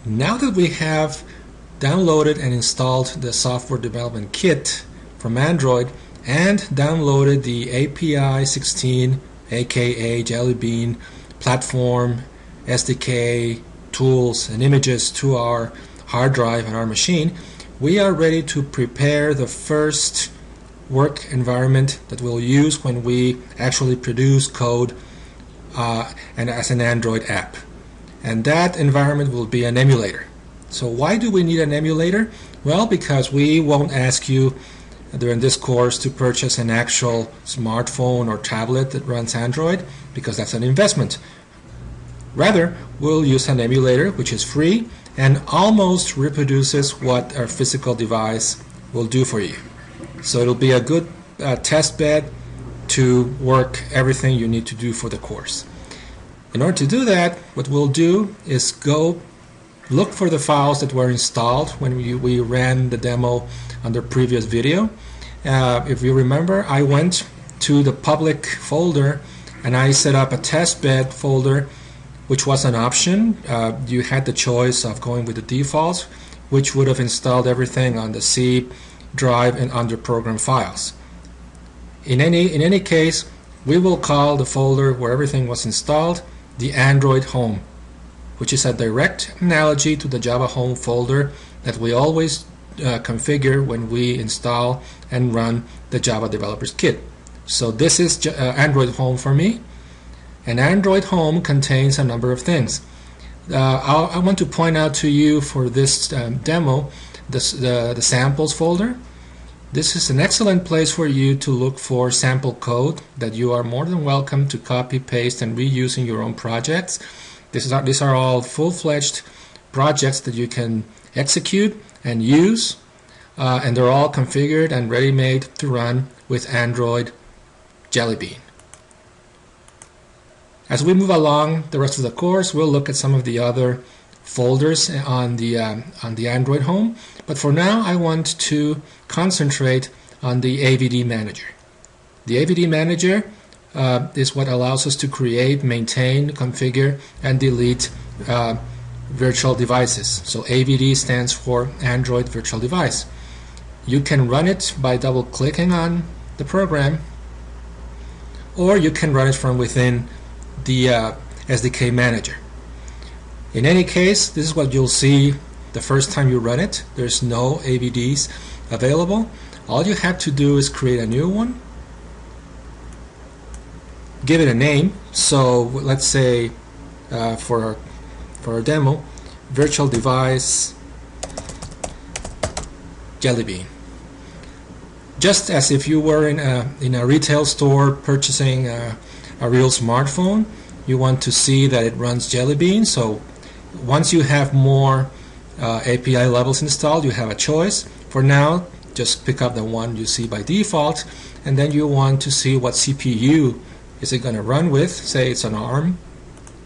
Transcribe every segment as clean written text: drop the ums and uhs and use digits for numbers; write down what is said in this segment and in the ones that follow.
Now that we have downloaded and installed the software development kit from Android and downloaded the API 16 aka Jelly Bean platform, SDK, tools and images to our hard drive and our machine, we are ready to prepare the first work environment that we'll use when we actually produce code and as an Android app. And that environment will be an emulator. So why do we need an emulator? Well, because we won't ask you during this course to purchase an actual smartphone or tablet that runs Android, because that's an investment. Rather, we'll use an emulator which is free and almost reproduces what our physical device will do for you. So it'll be a good test bed to work everything you need to do for the course. In order to do that, what we'll do is go look for the files that were installed when we ran the demo on the previous video. If you remember, I went to the public folder and I set up a testbed folder, which was an option. You had the choice of going with the default, which would have installed everything on the C drive and under program files. In any case, we will call the folder where everything was installed the Android Home, which is a direct analogy to the Java Home folder that we always configure when we install and run the Java Developers Kit. So this is Android Home for me, and Android Home contains a number of things. I want to point out to you for this demo the samples folder. This is an excellent place for you to look for sample code that you are more than welcome to copy, paste, and reuse in your own projects. These are all full-fledged projects that you can execute and use, and they're all configured and ready-made to run with Android Jelly Bean. As we move along the rest of the course, we'll look at some of the other folders on the Android Home, but for now I want to concentrate on the AVD Manager. The AVD Manager is what allows us to create, maintain, configure, and delete virtual devices. So AVD stands for Android Virtual Device. You can run it by double-clicking on the program, or you can run it from within the SDK Manager. In any case, this is what you'll see the first time you run it. There's no AVDs available. All you have to do is create a new one, give it a name. So let's say for our demo, Virtual Device Jelly Bean. Just as if you were in a retail store purchasing a real smartphone, you want to see that it runs Jelly Bean. So once you have more API levels installed, you have a choice. For now, just pick up the one you see by default, and then you want to see what CPU is it going to run with. Say it's an ARM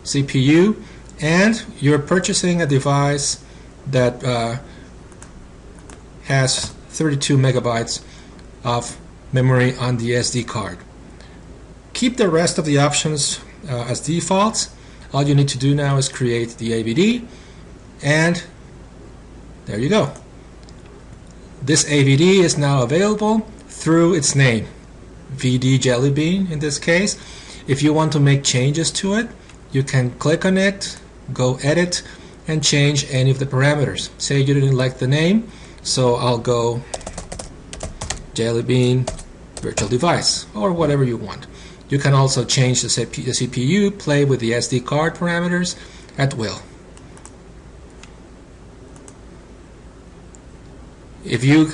CPU, and you're purchasing a device that has 32 megabytes of memory on the SD card. Keep the rest of the options as defaults. All you need to do now is create the AVD, and there you go. This AVD is now available through its name, VD Jelly Bean in this case. If you want to make changes to it, you can click on it, go edit, and change any of the parameters. Say you didn't like the name, so I'll go Jelly Bean Virtual Device, or whatever you want. You can also change the CPU, play with the SD card parameters at will. If you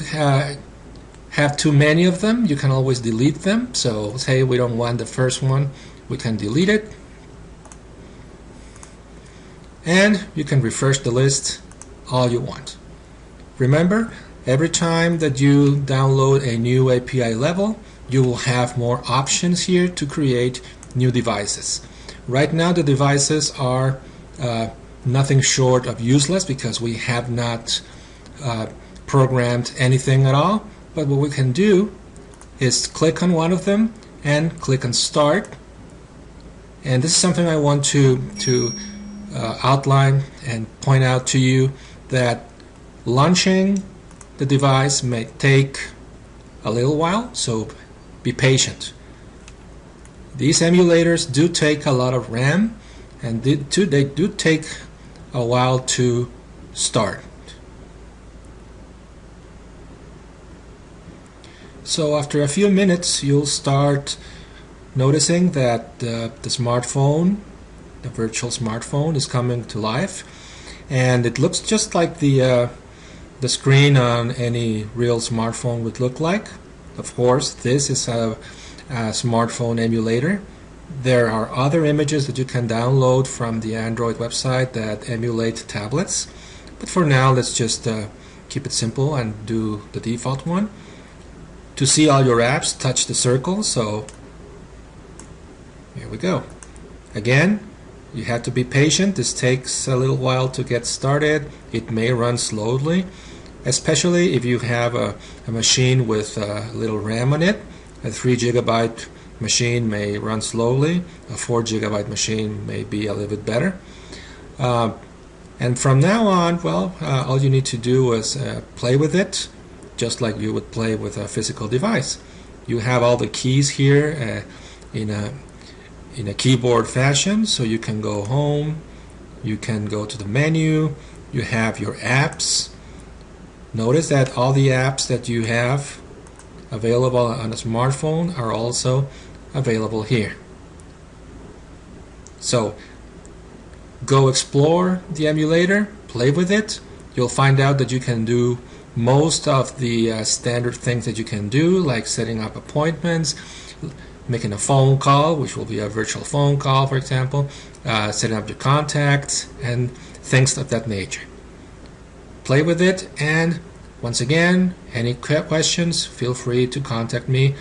have too many of them, you can always delete them. So say we don't want the first one, we can delete it. And you can refresh the list all you want. Remember, every time that you download a new API level, you will have more options here to create new devices. Right now the devices are nothing short of useless because we have not programmed anything at all, but what we can do is click on one of them and click on Start, and this is something I want to outline and point out to you that launching the device may take a little while, so be patient. These emulators do take a lot of RAM, and they do take a while to start. So after a few minutes, you'll start noticing that the smartphone, the virtual smartphone, is coming to life, and it looks just like the screen on any real smartphone would look like. Of course, this is a smartphone emulator. There are other images that you can download from the Android website that emulate tablets, but for now let's just keep it simple and do the default one. To see all your apps, touch the circle. So here we go. Again, you have to be patient. This takes a little while to get started. It may run slowly, especially if you have a machine with a little RAM on it. A 3 GB machine may run slowly. A 4 GB machine may be a little bit better. And from now on, well, all you need to do is play with it, just like you would play with a physical device. You have all the keys here in a keyboard fashion, so you can go home, you can go to the menu, you have your apps. Notice that all the apps that you have available on a smartphone are also available here. So go explore the emulator, play with it. You'll find out that you can do most of the standard things that you can do, like setting up appointments, making a phone call, which will be a virtual phone call, for example, setting up your contacts, and things of that nature. Play with it, and once again, any questions, feel free to contact me.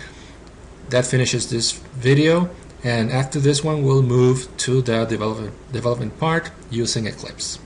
That finishes this video, and after this one we'll move to the development part using Eclipse.